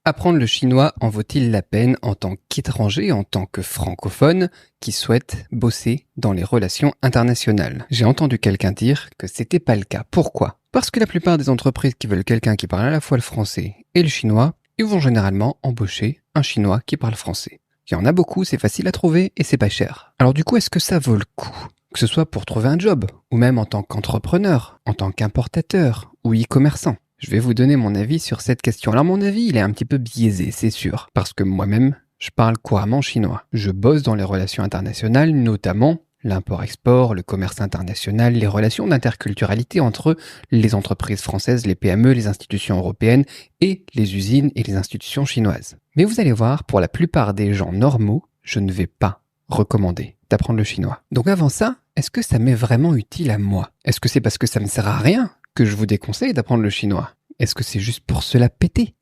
Apprendre le chinois en vaut-il la peine en tant qu'étranger, en tant que francophone qui souhaite bosser dans les relations internationales? J'ai entendu quelqu'un dire que c'était pas le cas. Pourquoi? Parce que la plupart des entreprises qui veulent quelqu'un qui parle à la fois le français et le chinois, ils vont généralement embaucher un chinois qui parle français. Il y en a beaucoup, c'est facile à trouver et c'est pas cher. Alors du coup, est-ce que ça vaut le coup? Que ce soit pour trouver un job, ou même en tant qu'entrepreneur, en tant qu'importateur ou e-commerçant. Je vais vous donner mon avis sur cette question. Alors mon avis, il est un petit peu biaisé, c'est sûr, parce que moi-même, je parle couramment chinois. Je bosse dans les relations internationales, notamment l'import-export, le commerce international, les relations d'interculturalité entre les entreprises françaises, les PME, les institutions européennes et les usines et les institutions chinoises. Mais vous allez voir, pour la plupart des gens normaux, je ne vais pas recommander d'apprendre le chinois. Donc avant ça, est-ce que ça m'est vraiment utile à moi? Est-ce que c'est parce que ça me sert à rien que je vous déconseille d'apprendre le chinois? Est-ce que c'est juste pour se la péter?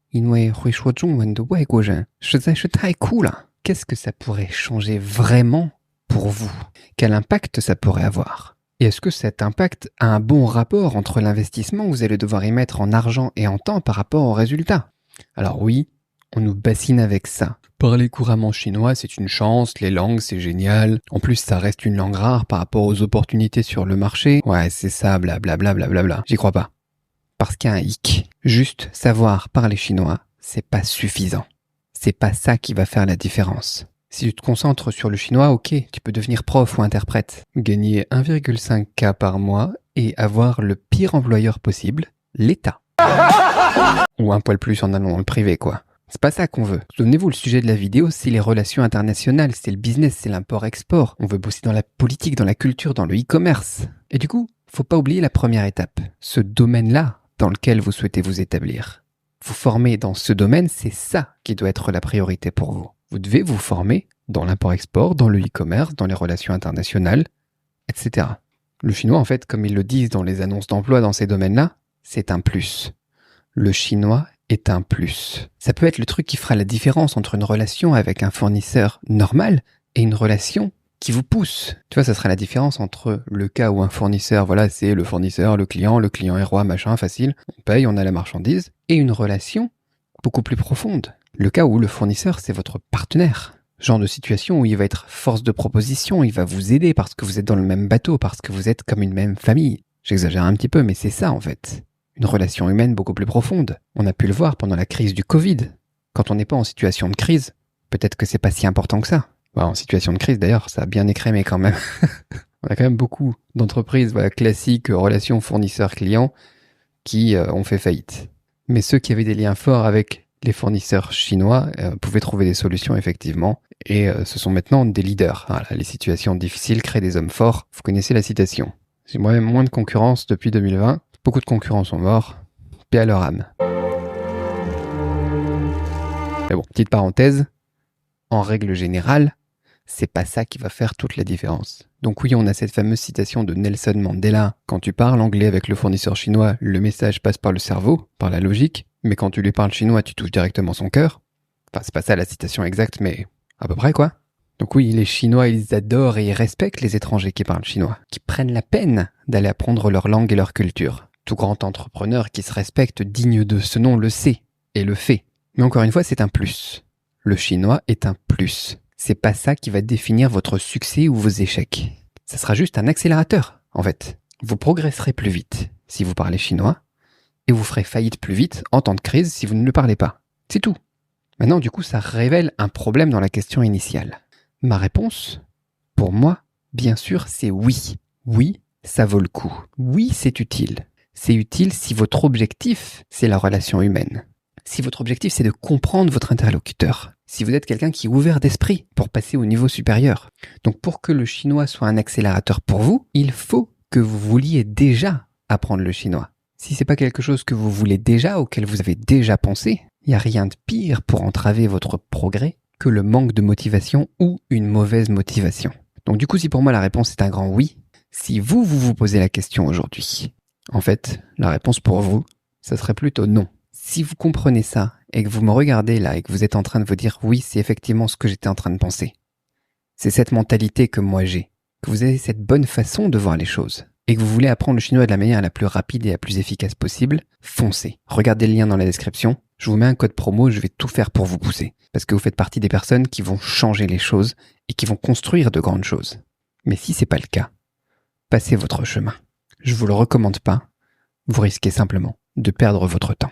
Qu'est-ce que ça pourrait changer vraiment pour vous? Quel impact ça pourrait avoir? Et est-ce que cet impact a un bon rapport entre l'investissement que vous allez devoir y mettre en argent et en temps par rapport au résultat? Alors oui, on nous bassine avec ça. Parler couramment chinois, c'est une chance, les langues, c'est génial. En plus, ça reste une langue rare par rapport aux opportunités sur le marché. Ouais, c'est ça, blablabla, blablabla. J'y crois pas. Parce qu'il y a un hic. Juste savoir parler chinois, c'est pas suffisant. C'est pas ça qui va faire la différence. Si tu te concentres sur le chinois, ok, tu peux devenir prof ou interprète, gagner 1,5K par mois et avoir le pire employeur possible, l'État. Ou un poil plus en allant dans le privé, quoi. C'est pas ça qu'on veut. Souvenez-vous, le sujet de la vidéo, c'est les relations internationales, c'est le business, c'est l'import-export. On veut bosser dans la politique, dans la culture, dans le e-commerce. Et du coup, faut pas oublier la première étape. Ce domaine-là dans lequel vous souhaitez vous établir. Vous former dans ce domaine, c'est ça qui doit être la priorité pour vous. Vous devez vous former dans l'import-export, dans le e-commerce, dans les relations internationales, etc. Le chinois, en fait, comme ils le disent dans les annonces d'emploi dans ces domaines-là, c'est un plus. Le chinois est un plus. Ça peut être le truc qui fera la différence entre une relation avec un fournisseur normal et une relation qui vous pousse. Tu vois, ça sera la différence entre le cas où un fournisseur, voilà, c'est le fournisseur, le client est roi, machin, facile, on paye, on a la marchandise, et une relation beaucoup plus profonde. Le cas où le fournisseur, c'est votre partenaire. Genre de situation où il va être force de proposition, il va vous aider parce que vous êtes dans le même bateau, parce que vous êtes comme une même famille. J'exagère un petit peu, mais c'est ça en fait. Une relation humaine beaucoup plus profonde. On a pu le voir pendant la crise du Covid. Quand on n'est pas en situation de crise, peut-être que c'est pas si important que ça. Bah, en situation de crise d'ailleurs, ça a bien écrémé quand même. On a quand même beaucoup d'entreprises classiques, relations fournisseurs-clients, qui ont fait faillite. Mais ceux qui avaient des liens forts avec les fournisseurs chinois pouvaient trouver des solutions effectivement, et ce sont maintenant des leaders. Voilà, les situations difficiles créent des hommes forts. Vous connaissez la citation. J'ai moi-même moins de concurrence depuis 2020. Beaucoup de concurrents sont morts. Paix à leur âme. Mais bon, petite parenthèse. En règle générale, c'est pas ça qui va faire toute la différence. Donc oui, on a cette fameuse citation de Nelson Mandela. Quand tu parles anglais avec le fournisseur chinois, le message passe par le cerveau, par la logique. Mais quand tu lui parles chinois, tu touches directement son cœur. Enfin, c'est pas ça la citation exacte, mais à peu près quoi. Donc oui, les Chinois, ils adorent et ils respectent les étrangers qui parlent chinois, qui prennent la peine d'aller apprendre leur langue et leur culture. Tout grand entrepreneur qui se respecte digne de ce nom le sait et le fait. Mais encore une fois, c'est un plus. Le chinois est un plus. C'est pas ça qui va définir votre succès ou vos échecs. Ça sera juste un accélérateur, en fait. Vous progresserez plus vite si vous parlez chinois et vous ferez faillite plus vite en temps de crise si vous ne le parlez pas. C'est tout. Maintenant, du coup, ça révèle un problème dans la question initiale. Ma réponse, pour moi, bien sûr, c'est oui. Oui, ça vaut le coup. Oui, c'est utile. C'est utile si votre objectif, c'est la relation humaine. Si votre objectif, c'est de comprendre votre interlocuteur. Si vous êtes quelqu'un qui est ouvert d'esprit pour passer au niveau supérieur. Donc pour que le chinois soit un accélérateur pour vous, il faut que vous vouliez déjà apprendre le chinois. Si c'est pas quelque chose que vous voulez déjà, auquel vous avez déjà pensé, il n'y a rien de pire pour entraver votre progrès que le manque de motivation ou une mauvaise motivation. Donc du coup, si pour moi la réponse est un grand oui, si vous posez la question aujourd'hui, en fait, la réponse pour vous, ça serait plutôt non. Si vous comprenez ça et que vous me regardez là et que vous êtes en train de vous dire oui, c'est effectivement ce que j'étais en train de penser. C'est cette mentalité que moi j'ai, que vous avez cette bonne façon de voir les choses et que vous voulez apprendre le chinois de la manière la plus rapide et la plus efficace possible, foncez. Regardez le lien dans la description, je vous mets un code promo, je vais tout faire pour vous pousser. Parce que vous faites partie des personnes qui vont changer les choses et qui vont construire de grandes choses. Mais si c'est pas le cas, passez votre chemin. Je vous le recommande pas, vous risquez simplement de perdre votre temps.